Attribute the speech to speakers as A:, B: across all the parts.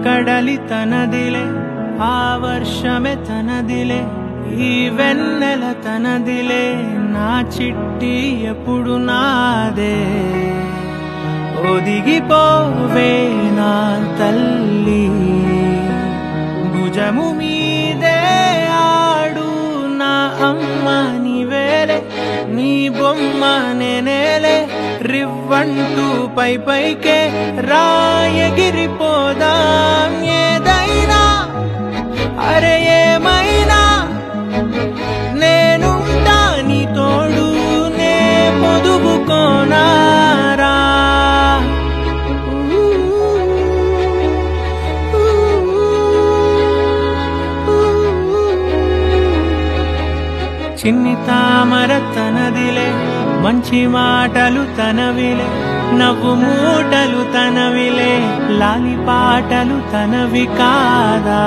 A: కడలి తనదిలే ఆ వర్షమే తనదిలే ఈ వెన్నెల తనదిలే నా చిట్టి ఎప్పుడు నాదే ఒదిగిపోవే నా తల్లి భుజము మీదే ఆడు నా అమ్మ నీవేలే నీ బొమ్మ నేనేలే రివ్వంటూ పై పైకే రాయగిరిపోదాం ఏదైనా అరే ఏమైనా నేనుంటా నీ తోడు నే పొదుపుకోనారా చిన్ని తామర తనదిలే మంచి మాటలు తనవిలే నవ్వు మూటలు తనవిలే లాలి పాటలు తనవి కాదా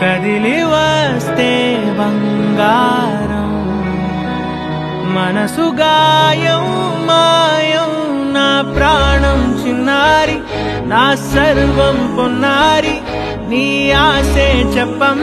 A: కదిలి వస్తే బంగారం మనసు గాయం మాయం నా ప్రాణం చిన్నారి నా సర్వం పొన్నారి నీ ఆశే చెప్పం